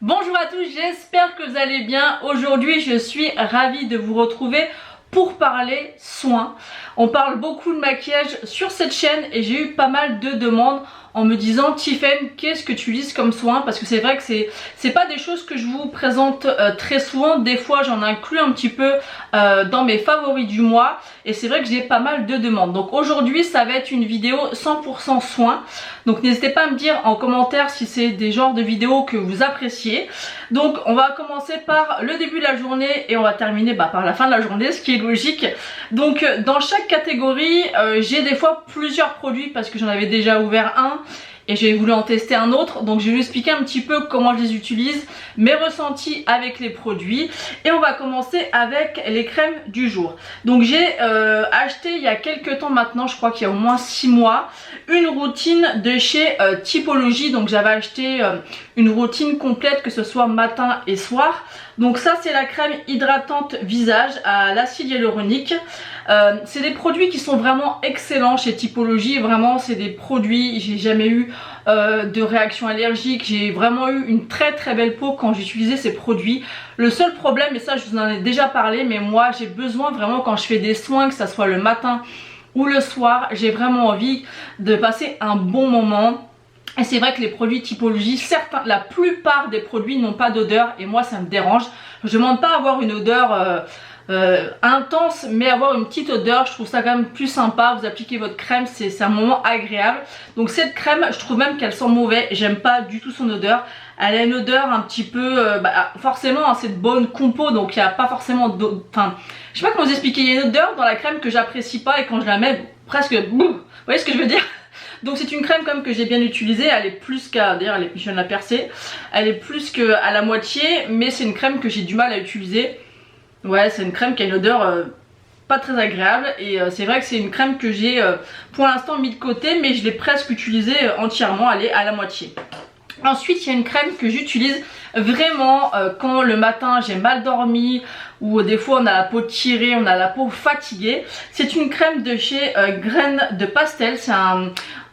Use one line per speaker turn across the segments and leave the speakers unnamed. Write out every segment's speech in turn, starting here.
Bonjour à tous, j'espère que vous allez bien. Aujourd'hui, je suis ravie de vous retrouver pour parler soins. On parle beaucoup de maquillage sur cette chaîne et j'ai eu pas mal de demandes en me disant Tiffen, qu'est-ce que tu utilises comme soin? Parce que c'est vrai que c'est pas des choses que je vous présente très souvent. Des fois j'en inclus un petit peu dans mes favoris du mois et c'est vrai que j'ai pas mal de demandes. Donc aujourd'hui ça va être une vidéo 100% soins. Donc n'hésitez pas à me dire en commentaire si c'est des genres de vidéos que vous appréciez. Donc on va commencer par le début de la journée et on va terminer par la fin de la journée, ce qui est logique. Donc dans chaque catégorie j'ai des fois plusieurs produits parce que j'en avais déjà ouvert un et j'ai voulu en tester un autre, donc je vais vous expliquer un petit peu comment je les utilise, mes ressentis avec les produits et on va commencer avec les crèmes du jour. Donc j'ai acheté il y a quelques temps maintenant, je crois qu'il y a au moins 6 mois, une routine de chez Typologie. Donc j'avais acheté une routine complète, que ce soit matin et soir. Donc ça c'est la crème hydratante visage à l'acide hyaluronique. C'est des produits qui sont vraiment excellents chez Typologie. Vraiment c'est des produits, j'ai jamais eu de réaction allergique. J'ai vraiment eu une très très belle peau quand j'ai utilisé ces produits. Le seul problème, et ça je vous en ai déjà parlé, mais moi j'ai besoin vraiment quand je fais des soins, que ça soit le matin ou le soir, j'ai vraiment envie de passer un bon moment. Et c'est vrai que les produits Typologie, certains, la plupart des produits n'ont pas d'odeur et moi ça me dérange. Je ne demande pas à avoir une odeur intense, mais avoir une petite odeur, je trouve ça quand même plus sympa. Vous appliquez votre crème, c'est un moment agréable. Donc cette crème, je trouve même qu'elle sent mauvais, j'aime pas du tout son odeur. Elle a une odeur un petit peu, forcément hein, c'est de bonne compo, donc il n'y a pas forcément d'odeur, enfin je sais pas comment vous expliquer, il y a une odeur dans la crème que j'apprécie pas et quand je la mets presque, vous voyez ce que je veux dire? Donc c'est une crème comme que j'ai bien utilisée, elle est plus qu'à, d'ailleurs je viens de la percer, elle est plus qu'à la moitié, mais c'est une crème que j'ai du mal à utiliser. Ouais, c'est une crème qui a une odeur pas très agréable et c'est vrai que c'est une crème que j'ai pour l'instant mis de côté, mais je l'ai presque utilisée entièrement, elle est à la moitié. Ensuite il y a une crème que j'utilise vraiment quand le matin j'ai mal dormi ou des fois on a la peau tirée, on a la peau fatiguée. C'est une crème de chez Graines de Pastel, c'est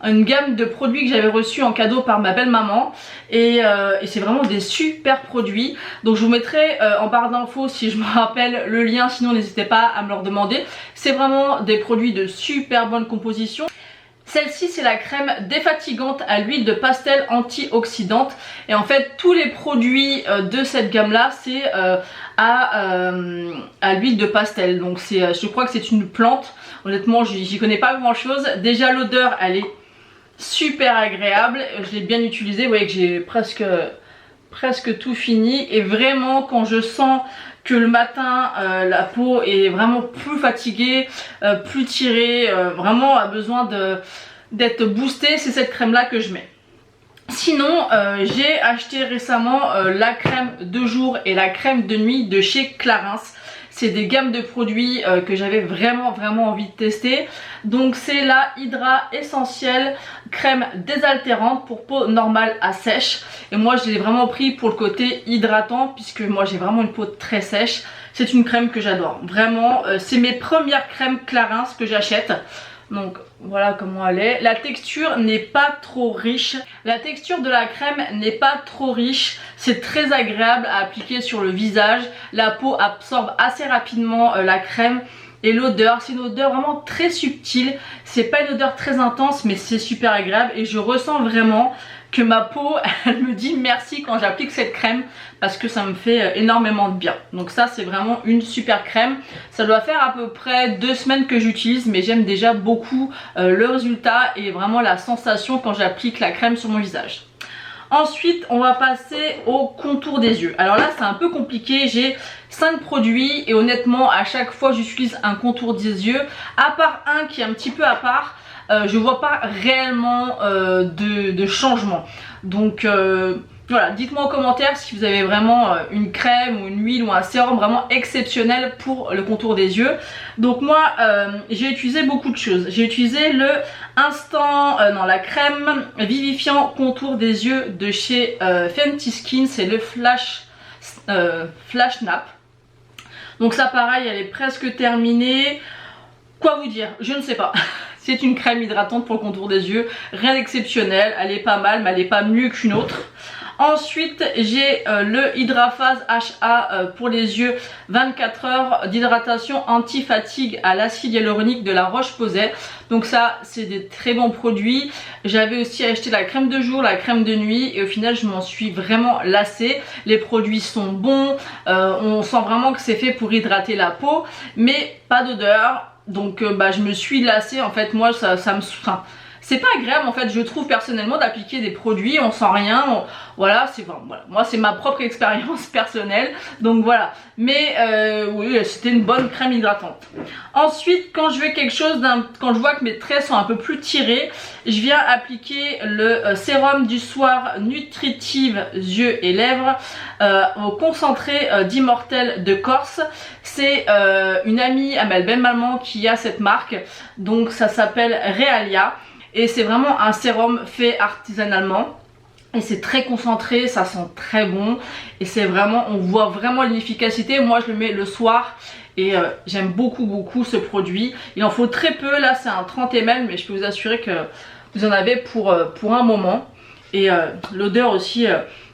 une gamme de produits que j'avais reçu en cadeau par ma belle maman et c'est vraiment des super produits. Donc je vous mettrai en barre d'infos si je me rappelle le lien, sinon n'hésitez pas à me le demander. C'est vraiment des produits de super bonne composition. Celle-ci c'est la crème défatigante à l'huile de pastel antioxydante et en fait tous les produits de cette gamme là c'est à l'huile de pastel. Donc je crois que c'est une plante, honnêtement j'y connais pas grand chose. Déjà l'odeur elle est super agréable, je l'ai bien utilisée, vous voyez que j'ai presque tout fini et vraiment quand je sens que le matin la peau est vraiment plus fatiguée, plus tirée, vraiment a besoin d'être boostée, c'est cette crème là que je mets. Sinon j'ai acheté récemment la crème de jour et la crème de nuit de chez Clarins. C'est des gammes de produits que j'avais vraiment envie de tester. Donc c'est la Hydra Essentielle crème désaltérante pour peau normale à sèche. Et moi je l'ai vraiment pris pour le côté hydratant puisque moi j'ai vraiment une peau très sèche. C'est une crème que j'adore. Vraiment c'est mes premières crèmes Clarins que j'achète. Donc voilà comment elle est. La texture n'est pas trop riche. La texture de la crème n'est pas trop riche. C'est très agréable à appliquer sur le visage. La peau absorbe assez rapidement la crème. Et l'odeur, c'est une odeur vraiment très subtile. C'est pas une odeur très intense mais c'est super agréable. Et je ressens vraiment que ma peau elle me dit merci quand j'applique cette crème parce que ça me fait énormément de bien. Donc ça c'est vraiment une super crème. Ça doit faire à peu près 2 semaines que j'utilise mais j'aime déjà beaucoup le résultat et vraiment la sensation quand j'applique la crème sur mon visage. Ensuite on va passer au contour des yeux. Alors là c'est un peu compliqué, j'ai 5 produits et honnêtement à chaque fois j'utilise un contour des yeux, à part un qui est un petit peu à part. Je vois pas réellement de changement. Donc voilà, dites-moi en commentaire si vous avez vraiment une crème ou une huile ou un sérum vraiment exceptionnel pour le contour des yeux. Donc moi j'ai utilisé beaucoup de choses. J'ai utilisé le la crème vivifiant contour des yeux de chez Fenty Skin, c'est le Flash Nap. Donc ça pareil, elle est presque terminée. Quoi vous dire? Je ne sais pas. C'est une crème hydratante pour le contour des yeux, rien d'exceptionnel, elle est pas mal mais elle est pas mieux qu'une autre. Ensuite j'ai le Hydraphase HA pour les yeux, 24 heures d'hydratation anti-fatigue à l'acide hyaluronique de la Roche-Posay. Donc ça c'est des très bons produits. J'avais aussi acheté la crème de jour, la crème de nuit et au final je m'en suis vraiment lassée. Les produits sont bons, on sent vraiment que c'est fait pour hydrater la peau mais pas d'odeur. Donc je me suis lassée en fait. Moi ça me... Enfin, c'est pas agréable en fait, je trouve personnellement d'appliquer des produits, on sent rien, voilà, voilà, moi c'est ma propre expérience personnelle, donc voilà. Mais oui, c'était une bonne crème hydratante. Ensuite, quand je veux quelque chose, quand je vois que mes traits sont un peu plus tirés, je viens appliquer le sérum du soir Nutritive yeux et lèvres au concentré d'Immortel de Corse. C'est une amie à ma belle maman qui a cette marque, donc ça s'appelle Realia. Et c'est vraiment un sérum fait artisanalement et c'est très concentré, ça sent très bon et c'est vraiment, on voit vraiment l'efficacité. Moi je le mets le soir et j'aime beaucoup ce produit. Il en faut très peu, là c'est un 30 ml mais je peux vous assurer que vous en avez pour un moment. Et l'odeur aussi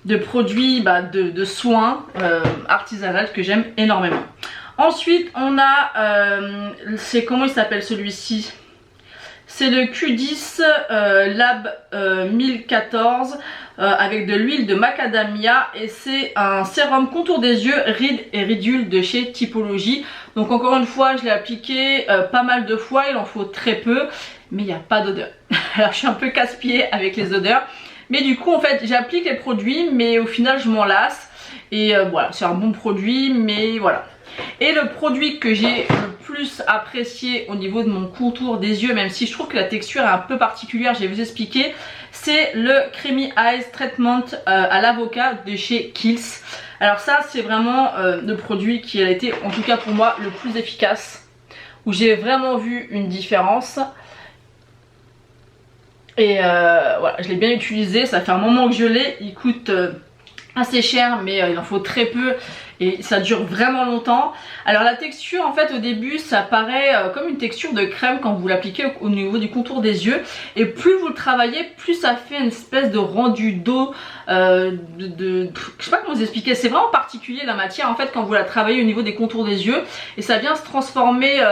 de produits de soins artisanales que j'aime énormément. Ensuite on a, c'est comment il s'appelle celui-ci? C'est le Q10 Lab 1014 avec de l'huile de macadamia et c'est un sérum contour des yeux, rides et ridules de chez Typologie. Donc encore une fois, je l'ai appliqué pas mal de fois, il en faut très peu, mais il n'y a pas d'odeur. Alors je suis un peu casse-pied avec les odeurs, mais du coup en fait j'applique les produits, mais au final je m'en lasse. Et voilà, c'est un bon produit, mais voilà. Et le produit que j'ai le plus apprécié au niveau de mon contour des yeux, même si je trouve que la texture est un peu particulière, je vais vous expliquer, c'est le Creamy Eyes Treatment à l'avocat de chez Kiehl's. Alors ça c'est vraiment le produit qui a été, en tout cas pour moi, le plus efficace, où j'ai vraiment vu une différence. Et voilà, je l'ai bien utilisé, ça fait un moment que je l'ai, il coûte assez cher mais il en faut très peu et ça dure vraiment longtemps. Alors la texture en fait au début ça paraît comme une texture de crème quand vous l'appliquez au niveau du contour des yeux, et plus vous le travaillez plus ça fait une espèce de rendu d'eau, je sais pas comment vous expliquer, c'est vraiment particulier la matière en fait quand vous la travaillez au niveau des contours des yeux et ça vient se transformer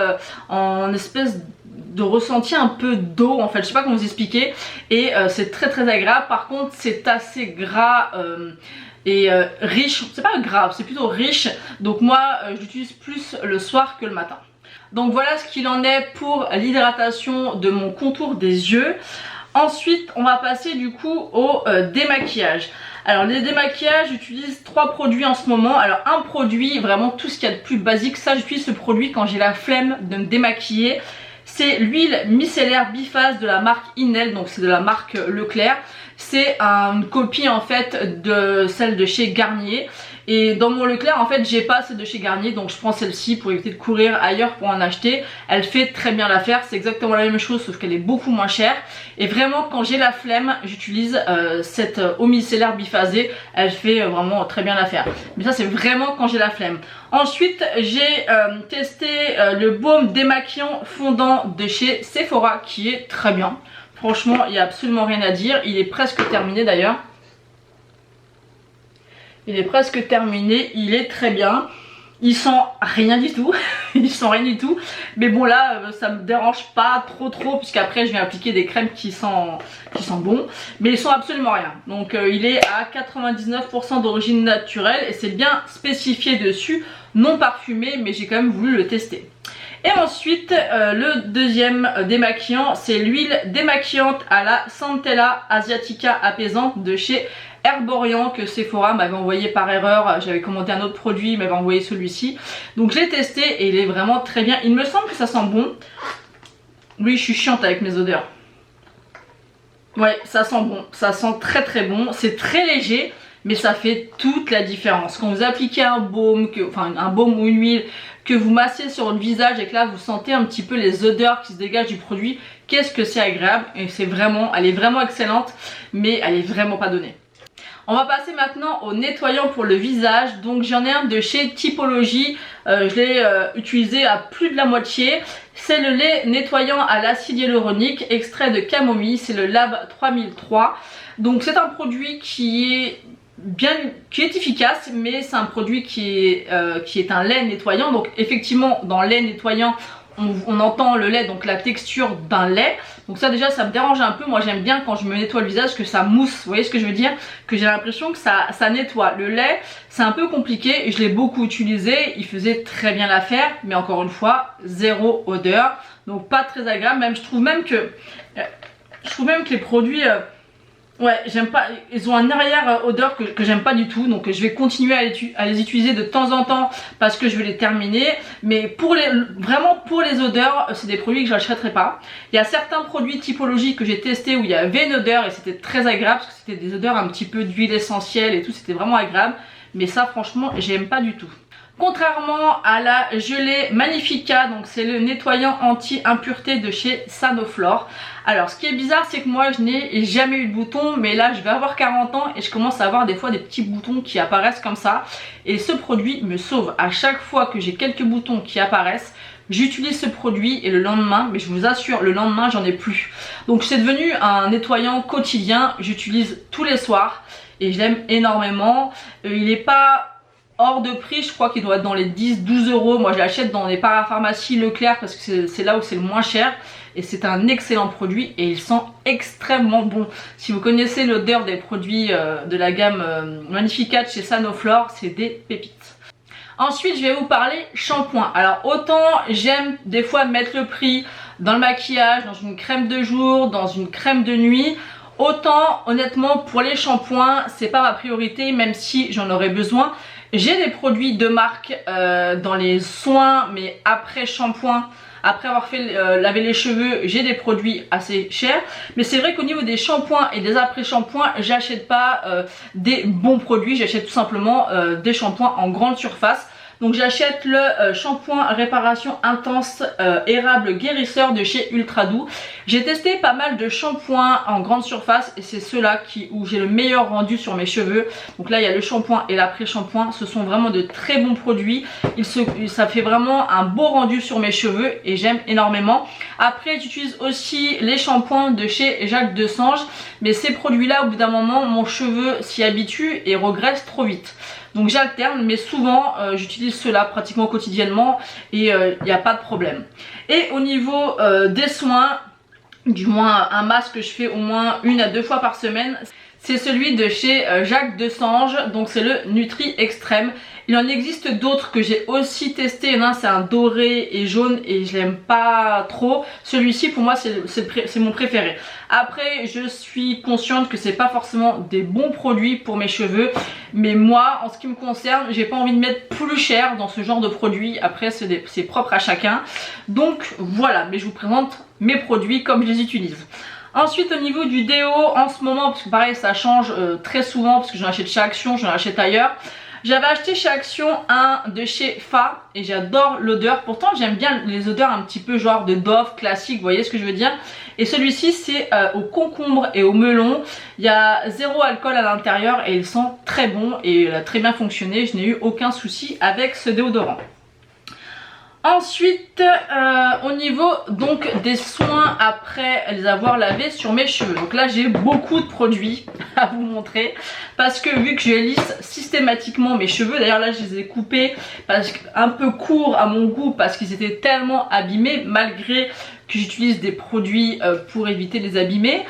en espèce de ressenti un peu d'eau en fait, je sais pas comment vous expliquer, et c'est très agréable. Par contre c'est assez gras et riche, c'est pas grave, c'est plutôt riche, donc moi j'utilise plus le soir que le matin. Donc voilà ce qu'il en est pour l'hydratation de mon contour des yeux. Ensuite on va passer du coup au démaquillage. Alors les démaquillages, j'utilise 3 produits en ce moment. Alors un produit, vraiment tout ce qu'il y a de plus basique, ça j'utilise ce produit quand j'ai la flemme de me démaquiller. C'est l'huile micellaire biphase de la marque Inel, donc c'est de la marque Leclerc. C'est une copie en fait de celle de chez Garnier. Et dans mon Leclerc en fait j'ai pas celle de chez Garnier, donc je prends celle-ci pour éviter de courir ailleurs pour en acheter. Elle fait très bien l'affaire, c'est exactement la même chose sauf qu'elle est beaucoup moins chère. Et vraiment quand j'ai la flemme j'utilise cette eau micellaire biphasée, elle fait vraiment très bien l'affaire. Mais ça c'est vraiment quand j'ai la flemme. Ensuite j'ai testé le baume démaquillant fondant de chez Sephora qui est très bien. Franchement il n'y a absolument rien à dire, il est presque terminé d'ailleurs. Il est presque terminé, il est très bien. Il sent rien du tout, il sent rien du tout. Mais bon là, ça me dérange pas trop puisqu'après je vais appliquer des crèmes qui sont bons. Mais ils sont absolument rien. Donc il est à 99% d'origine naturelle et c'est bien spécifié dessus, non parfumé, mais j'ai quand même voulu le tester. Et ensuite le deuxième démaquillant, c'est l'huile démaquillante à la Centella Asiatica apaisante de chez Herborian que Sephora m'avait envoyé par erreur. J'avais commandé un autre produit, il m'avait envoyé celui-ci. Donc je l'ai testé et il est vraiment très bien. Il me semble que ça sent bon. Oui, je suis chiante avec mes odeurs. Ouais, ça sent bon, ça sent très bon. C'est très léger, mais ça fait toute la différence. Quand vous appliquez un baume, un baume ou une huile, que vous massez sur le visage et que là vous sentez un petit peu les odeurs qui se dégagent du produit, qu'est-ce que c'est agréable. Et c'est vraiment, elle est vraiment excellente, mais elle est vraiment pas donnée. On va passer maintenant au nettoyant pour le visage. Donc j'en ai un de chez Typologie. Je l'ai utilisé à plus de la moitié. C'est le lait nettoyant à l'acide hyaluronique, extrait de camomille. C'est le Lab 3003. Donc c'est un produit qui est efficace, mais c'est un produit qui est un lait nettoyant. Donc effectivement, dans le lait nettoyant, on entend le lait, donc la texture d'un lait. Donc ça déjà ça me dérange un peu. Moi j'aime bien quand je me nettoie le visage que ça mousse, vous voyez ce que je veux dire, que j'ai l'impression que ça nettoie. Le lait c'est un peu compliqué et je l'ai beaucoup utilisé, il faisait très bien l'affaire, mais encore une fois zéro odeur, donc pas très agréable. Même je trouve même que les produits ouais, j'aime pas, ils ont un arrière odeur que j'aime pas du tout, donc je vais continuer à les utiliser de temps en temps parce que je vais les terminer. Mais vraiment pour les odeurs, c'est des produits que je n'achèterai pas. Il y a certains produits Typologie que j'ai testés où il y avait une odeur et c'était très agréable parce que c'était des odeurs un petit peu d'huile essentielle et tout, c'était vraiment agréable. Mais ça franchement, j'aime pas du tout. Contrairement à la gelée Magnifica, donc c'est le nettoyant anti-impureté de chez Sanoflore. Alors ce qui est bizarre, c'est que moi je n'ai jamais eu de boutons, mais là je vais avoir 40 ans et je commence à avoir des fois des petits boutons qui apparaissent comme ça. Et ce produit me sauve. À chaque fois que j'ai quelques boutons qui apparaissent, j'utilise ce produit et le lendemain, mais je vous assure, le lendemain j'en ai plus. Donc c'est devenu un nettoyant quotidien, j'utilise tous les soirs et je l'aime énormément. Il n'est pas hors de prix, je crois qu'il doit être dans les 10-12 euros. Moi je l'achète dans les parapharmacies Leclerc parce que c'est là où c'est le moins cher. Et c'est un excellent produit et il sent extrêmement bon. Si vous connaissez l'odeur des produits de la gamme Magnifica chez Sanoflore, c'est des pépites. Ensuite je vais vous parler shampoing. Alors autant j'aime des fois mettre le prix dans le maquillage, dans une crème de jour, dans une crème de nuit. Autant honnêtement pour les shampoings c'est pas ma priorité, même si j'en aurais besoin. J'ai des produits de marque dans les soins, mais après shampoing, après avoir fait laver les cheveux, j'ai des produits assez chers. Mais c'est vrai qu'au niveau des shampoings et des après-shampoings, j'achète pas des bons produits, j'achète tout simplement des shampoings en grande surface. Donc j'achète le shampoing réparation intense érable guérisseur de chez Ultra Doux. J'ai testé pas mal de shampoings en grande surface et c'est ceux-là où j'ai le meilleur rendu sur mes cheveux. Donc là il y a le shampoing et l'après-shampoing, ce sont vraiment de très bons produits. Ça fait vraiment un beau rendu sur mes cheveux et j'aime énormément. Après j'utilise aussi les shampoings de chez Jacques Desange, mais ces produits-là au bout d'un moment mon cheveu s'y habitue et regresse trop vite. Donc j'alterne, mais souvent j'utilise cela pratiquement quotidiennement et il n'y a pas de problème. Et au niveau des soins, du moins un masque que je fais au moins 1 à 2 fois par semaine, c'est celui de chez Jacques Desange, donc c'est le Nutri Extrême. Il en existe d'autres que j'ai aussi testé. Il y en a un, c'est un doré et jaune et je l'aime pas trop. Celui-ci pour moi c'est mon préféré. Après je suis consciente que c'est pas forcément des bons produits pour mes cheveux, mais moi en ce qui me concerne j'ai pas envie de mettre plus cher dans ce genre de produits. Après c'est propre à chacun, donc voilà. Mais je vous présente mes produits comme je les utilise. Ensuite au niveau du déo, en ce moment, parce que pareil ça change très souvent parce que j'en achète chez Action, j'en achète ailleurs. J'avais acheté chez Action un de chez Fa et j'adore l'odeur. Pourtant j'aime bien les odeurs un petit peu genre de Dove classique, vous voyez ce que je veux dire. Et celui-ci c'est au concombre et au melon. Il y a 0 alcool à l'intérieur et il sent très bon et il a très bien fonctionné. Je n'ai eu aucun souci avec ce déodorant. Ensuite au niveau donc des soins après les avoir lavés sur mes cheveux, donc là j'ai beaucoup de produits à vous montrer parce que vu que je lisse systématiquement mes cheveux, d'ailleurs là je les ai coupés un peu courts à mon goût parce qu'ils étaient tellement abîmés, malgré que j'utilise des produits pour éviter de les abîmer,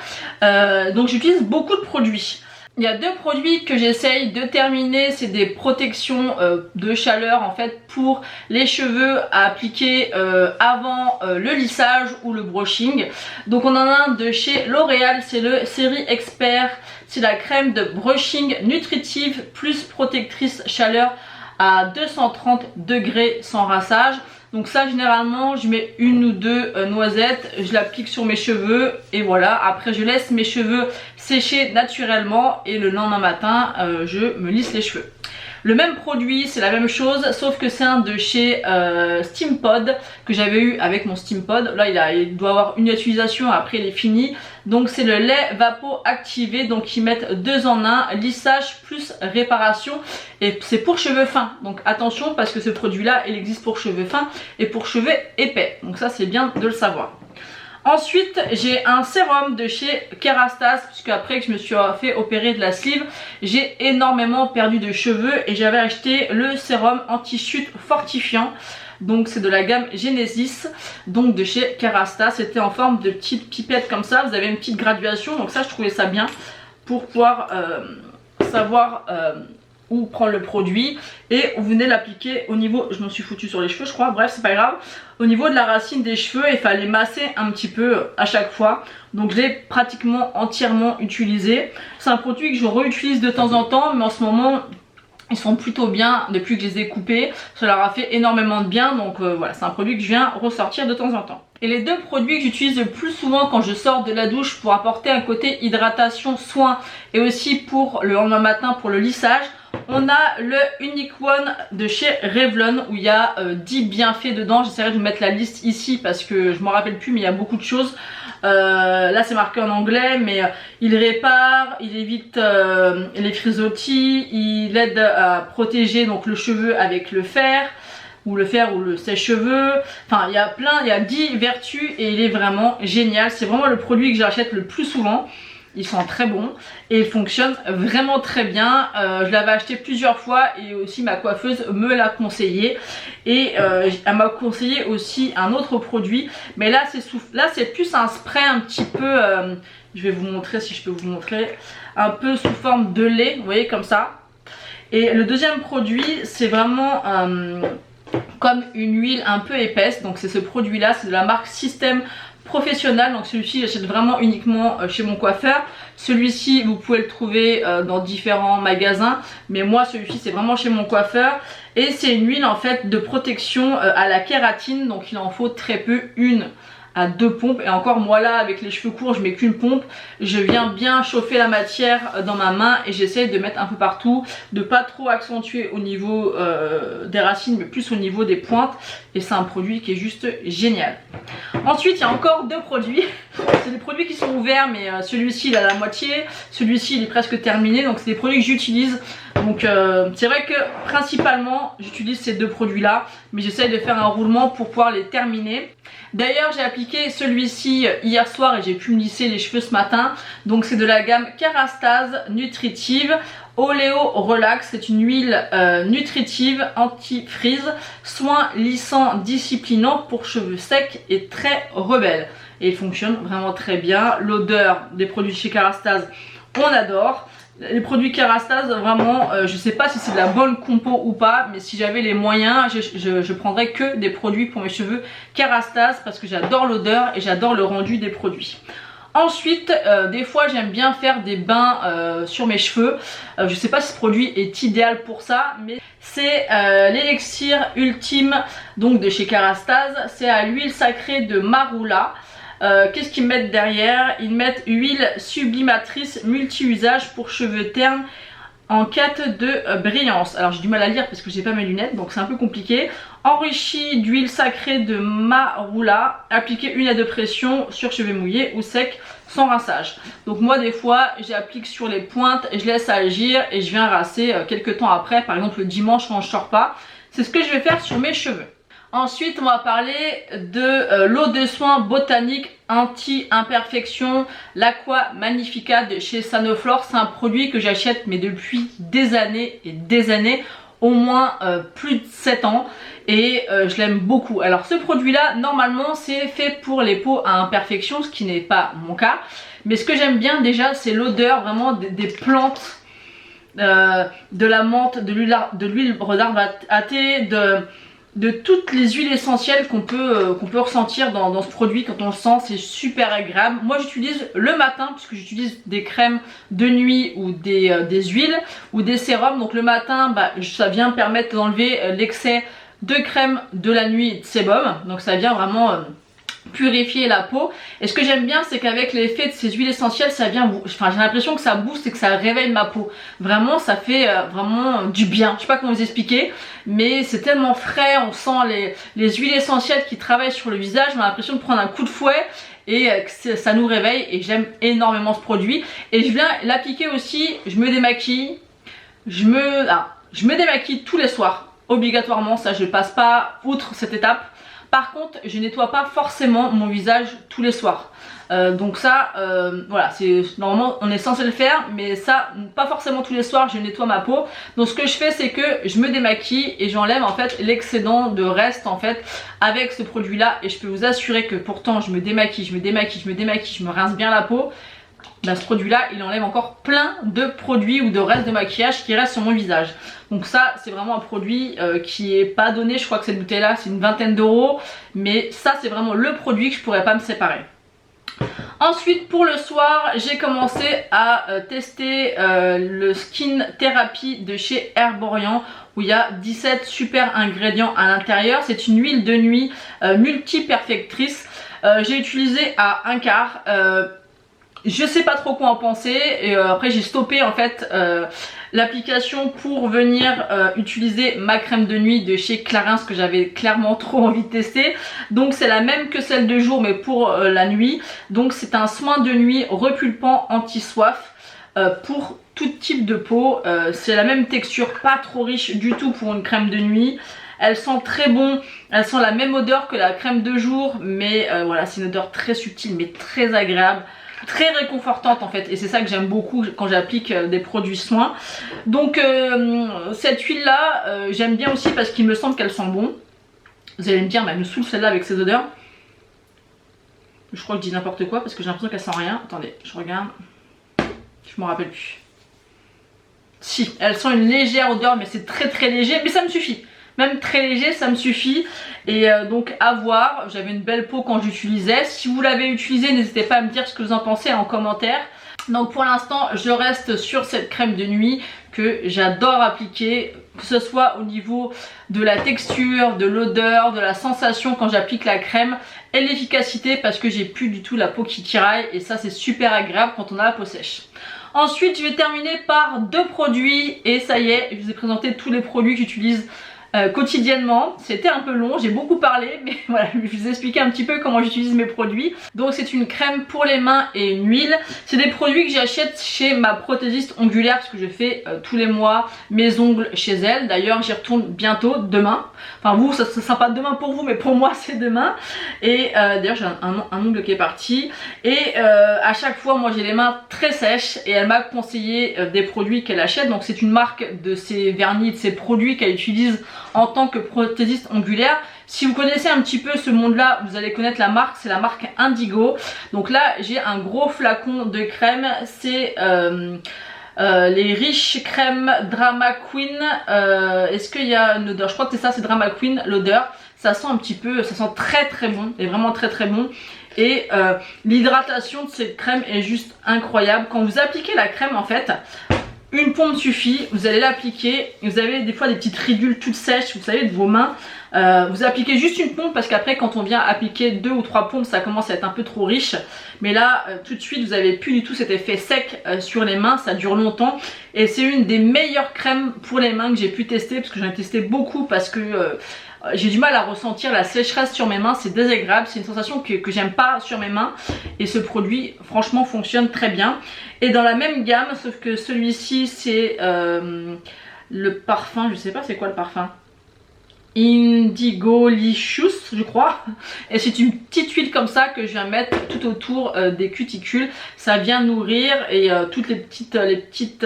donc j'utilise beaucoup de produits. Il y a 2 produits que j'essaye de terminer, c'est des protections de chaleur en fait pour les cheveux à appliquer avant le lissage ou le brushing. Donc on en a un de chez L'Oréal, c'est le Série Expert, c'est la crème de brushing nutritive plus protectrice chaleur à 230 degrés sans rinçage. Donc ça généralement je mets 1 ou 2 noisettes, je l'applique sur mes cheveux et voilà. Après je laisse mes cheveux sécher naturellement et le lendemain matin je me lisse les cheveux. Le même produit, c'est la même chose, sauf que c'est un de chez Steampod que j'avais eu avec mon Steampod. Là il doit avoir une utilisation, après il est fini. Donc c'est le lait Vapo activé, donc ils mettent 2 en 1, lissage plus réparation, et c'est pour cheveux fins. Donc attention, parce que ce produit là il existe pour cheveux fins et pour cheveux épais, donc ça c'est bien de le savoir. Ensuite j'ai un sérum de chez Kerastase, puisque après que je me suis fait opérer de la sleeve, j'ai énormément perdu de cheveux et j'avais acheté le sérum anti-chute fortifiant. Donc c'est de la gamme Genesis, donc de chez Kerastase. C'était en forme de petite pipette comme ça, vous avez une petite graduation, donc ça je trouvais ça bien pour pouvoir savoir où prendre le produit. Et vous venez l'appliquer au niveau, je m'en suis foutu sur les cheveux je crois, bref c'est pas grave, au niveau de la racine des cheveux, il fallait masser un petit peu à chaque fois. Donc je l'ai pratiquement entièrement utilisé. C'est un produit que je réutilise de temps en temps, mais en ce moment ils sont plutôt bien depuis que je les ai coupés. Ça leur a fait énormément de bien, donc voilà, c'est un produit que je viens ressortir de temps en temps. Et les deux produits que j'utilise le plus souvent quand je sors de la douche pour apporter un côté hydratation, soin, et aussi pour le lendemain matin pour le lissage, on a le Unique One de chez Revlon où il y a 10 bienfaits dedans. J'essaierai de vous mettre la liste ici parce que je ne me rappelle plus, mais il y a beaucoup de choses. Là c'est marqué en anglais, mais il répare, il évite les frisottis, il aide à protéger donc le cheveu avec le fer ou le sèche-cheveux. Enfin il y a plein, il y a 10 vertus et il est vraiment génial. C'est vraiment le produit que j'achète le plus souvent. Ils sont très bons et ils fonctionnent vraiment très bien. Je l'avais acheté plusieurs fois et aussi ma coiffeuse me l'a conseillé. Et elle m'a conseillé aussi un autre produit. Mais là c'est plus un spray un petit peu, je vais vous montrer si je peux vous montrer, un peu sous forme de lait, vous voyez comme ça. Et le deuxième produit c'est vraiment comme une huile un peu épaisse. Donc c'est ce produit là, c'est de la marque Système Professionnel. Donc celui-ci j'achète vraiment uniquement chez mon coiffeur. Celui-ci vous pouvez le trouver dans différents magasins, mais moi celui-ci c'est vraiment chez mon coiffeur. Et c'est une huile en fait de protection à la kératine, donc il en faut très peu, 1 à 2 pompes. Et encore moi là avec les cheveux courts je mets qu'une pompe. Je viens bien chauffer la matière dans ma main et j'essaie de mettre un peu partout, de pas trop accentuer au niveau des racines mais plus au niveau des pointes. Et c'est un produit qui est juste génial. Ensuite il y a encore 2 produits. C'est des produits qui sont ouverts, mais celui-ci il a la moitié, celui-ci il est presque terminé. Donc c'est des produits que j'utilise. Donc c'est vrai que principalement j'utilise ces 2 produits là, mais j'essaye de faire un roulement pour pouvoir les terminer. D'ailleurs j'ai appliqué celui-ci hier soir et j'ai pu me lisser les cheveux ce matin. Donc c'est de la gamme Kerastase Nutritive Oléo Relax. C'est une huile nutritive anti-frizz, soin lissant disciplinant pour cheveux secs et très rebelles. Et il fonctionne vraiment très bien. L'odeur des produits chez Kerastase, on adore. Les produits Kerastase, vraiment, je sais pas si c'est de la bonne compo ou pas, mais si j'avais les moyens, je prendrais que des produits pour mes cheveux Kerastase parce que j'adore l'odeur et j'adore le rendu des produits. Ensuite, des fois j'aime bien faire des bains sur mes cheveux. Je sais pas si ce produit est idéal pour ça, mais c'est l'élixir ultime donc de chez Kerastase. C'est à l'huile sacrée de Marula. Qu'est-ce qu'ils mettent derrière? Ils mettent huile sublimatrice multi-usage pour cheveux ternes en quête de brillance. Alors j'ai du mal à lire parce que j'ai pas mes lunettes, donc c'est un peu compliqué. Enrichi d'huile sacrée de Marula, appliquée 1 à 2 pressions sur cheveux mouillés ou secs sans rinçage. Donc moi des fois j'applique sur les pointes et je laisse agir et je viens rincer quelques temps après, par exemple le dimanche quand je sors pas. C'est ce que je vais faire sur mes cheveux. Ensuite on va parler de l'eau de soin botanique anti-imperfection, l'Aqua Magnifica de chez Sanoflore. C'est un produit que j'achète mais depuis des années et des années, au moins plus de 7 ans, et je l'aime beaucoup. Alors ce produit là normalement c'est fait pour les peaux à imperfection, ce qui n'est pas mon cas, mais ce que j'aime bien déjà c'est l'odeur vraiment des plantes, de la menthe, de l'huile d'arbre à thé, de toutes les huiles essentielles qu'on peut ressentir dans ce produit. Quand on le sent, c'est super agréable. Moi j'utilise le matin puisque j'utilise des crèmes de nuit ou des huiles ou des sérums. Donc le matin ça vient me permettre d'enlever l'excès de crème de la nuit et de sébum. Donc ça vient vraiment purifier la peau. Et ce que j'aime bien, c'est qu'avec l'effet de ces huiles essentielles, ça vient, enfin j'ai l'impression que ça booste et que ça réveille ma peau. Vraiment, ça fait vraiment du bien. Je sais pas comment vous expliquer, mais c'est tellement frais, on sent les huiles essentielles qui travaillent sur le visage. On a l'impression de prendre un coup de fouet et que ça nous réveille, et j'aime énormément ce produit. Et je viens l'appliquer aussi, je me démaquille, je me démaquille tous les soirs, obligatoirement, ça je passe pas outre cette étape. Par contre, je nettoie pas forcément mon visage tous les soirs. Donc ça, voilà, normalement on est censé le faire, mais ça, pas forcément tous les soirs, je nettoie ma peau. Donc ce que je fais, c'est que je me démaquille et j'enlève en fait l'excédent de reste en fait avec ce produit-là. Et je peux vous assurer que pourtant je me démaquille, je me rince bien la peau. Ben, ce produit là il enlève encore plein de produits ou de restes de maquillage qui restent sur mon visage. Donc ça c'est vraiment un produit qui est pas donné. Je crois que cette bouteille là c'est une vingtaine d'euros, mais ça c'est vraiment le produit que je pourrais pas me séparer. Ensuite pour le soir, j'ai commencé à tester le Skin Therapy de chez Herborian, où il y a 17 super ingrédients à l'intérieur. C'est une huile de nuit multi-perfectrice. J'ai utilisé à un quart. Je sais pas trop quoi en penser, et après j'ai stoppé en fait l'application pour venir utiliser ma crème de nuit de chez Clarins que j'avais clairement trop envie de tester. Donc c'est la même que celle de jour mais pour la nuit. Donc c'est un soin de nuit repulpant anti-soif pour tout type de peau. C'est la même texture, pas trop riche du tout pour une crème de nuit. Elle sent très bon, elle sent la même odeur que la crème de jour, mais voilà, c'est une odeur très subtile mais très agréable, très réconfortante en fait, et c'est ça que j'aime beaucoup quand j'applique des produits soins. Donc cette huile là j'aime bien aussi parce qu'il me semble qu'elle sent bon. Vous allez me dire, mais elle me saoule celle là avec ses odeurs. Je crois que je dis n'importe quoi parce que j'ai l'impression qu'elle sent rien. Attendez, je regarde, je m'en rappelle plus. Si, elle sent une légère odeur, mais c'est très léger, mais ça me suffit. Même très léger, ça me suffit. Et donc à voir, j'avais une belle peau quand j'utilisais. Si vous l'avez utilisé, n'hésitez pas à me dire ce que vous en pensez en commentaire. Donc pour l'instant, je reste sur cette crème de nuit que j'adore appliquer, que ce soit au niveau de la texture, de l'odeur, de la sensation quand j'applique la crème, et l'efficacité, parce que j'ai plus du tout la peau qui tiraille, et ça c'est super agréable quand on a la peau sèche. Ensuite, je vais terminer par deux produits, et ça y est, je vous ai présenté tous les produits que j'utilise quotidiennement. C'était un peu long, j'ai beaucoup parlé, mais voilà, je vous ai expliqué un petit peu comment j'utilise mes produits. Donc c'est une crème pour les mains et une huile. C'est des produits que j'achète chez ma prothésiste ongulaire, parce que je fais tous les mois mes ongles chez elle. D'ailleurs j'y retourne bientôt, demain. Enfin vous, ça sera pas demain pour vous, mais pour moi c'est demain. Et d'ailleurs j'ai un ongle qui est parti. Et à chaque fois, moi j'ai les mains très sèches, et elle m'a conseillé des produits qu'elle achète. Donc c'est une marque de ses vernis, de ses produits qu'elle utilise en tant que prothésiste ongulaire. Si vous connaissez un petit peu ce monde là, vous allez connaître la marque, c'est la marque Indigo. Donc là j'ai un gros flacon de crème, c'est les riches crèmes Drama Queen. Est-ce qu'il y a une odeur? Je crois que c'est ça, c'est Drama Queen l'odeur. Ça sent un petit peu, ça sent très bon, et vraiment très bon. Et l'hydratation de cette crème est juste incroyable. Quand vous appliquez la crème en fait, une pompe suffit, vous allez l'appliquer. Vous avez des fois des petites ridules toutes sèches, vous savez, de vos mains. Vous appliquez juste une pompe, parce qu'après quand on vient appliquer 2 ou 3 pompes, ça commence à être un peu trop riche. Mais là, tout de suite, vous avez plus du tout cet effet sec sur les mains, ça dure longtemps. Et c'est une des meilleures crèmes pour les mains que j'ai pu tester, parce que j'en ai testé beaucoup, parce que j'ai du mal à ressentir la sécheresse sur mes mains, c'est désagréable, c'est une sensation que j'aime pas sur mes mains, et ce produit franchement fonctionne très bien. Et dans la même gamme, sauf que celui-ci c'est le parfum, je sais pas c'est quoi le parfum, Indigolicious je crois, et c'est une petite huile comme ça que je viens mettre tout autour des cuticules. Ça vient nourrir, et toutes les petites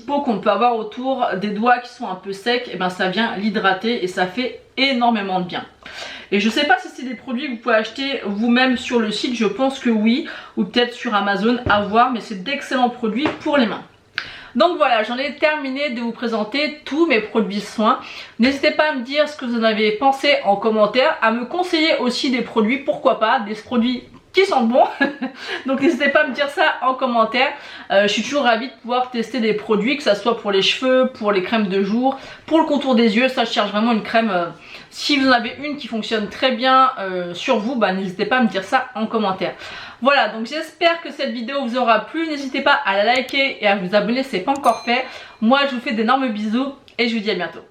peaux qu'on peut avoir autour des doigts qui sont un peu secs, et ben ça vient l'hydrater, et ça fait énormément de bien. Et je sais pas si c'est des produits que vous pouvez acheter vous-même sur le site, je pense que oui, ou peut-être sur Amazon, à voir, mais c'est d'excellents produits pour les mains. Donc voilà, j'en ai terminé de vous présenter tous mes produits soins. N'hésitez pas à me dire ce que vous en avez pensé en commentaire, à me conseiller aussi des produits, pourquoi pas, des produits qui sentent bon. Donc n'hésitez pas à me dire ça en commentaire. Je suis toujours ravie de pouvoir tester des produits, que ça soit pour les cheveux, pour les crèmes de jour, pour le contour des yeux. Ça, je cherche vraiment une crème Si vous en avez une qui fonctionne très bien sur vous, bah, n'hésitez pas à me dire ça en commentaire. Voilà, donc j'espère que cette vidéo vous aura plu. N'hésitez pas à la liker et à vous abonner si ce n'est pas encore fait. Moi je vous fais d'énormes bisous et je vous dis à bientôt.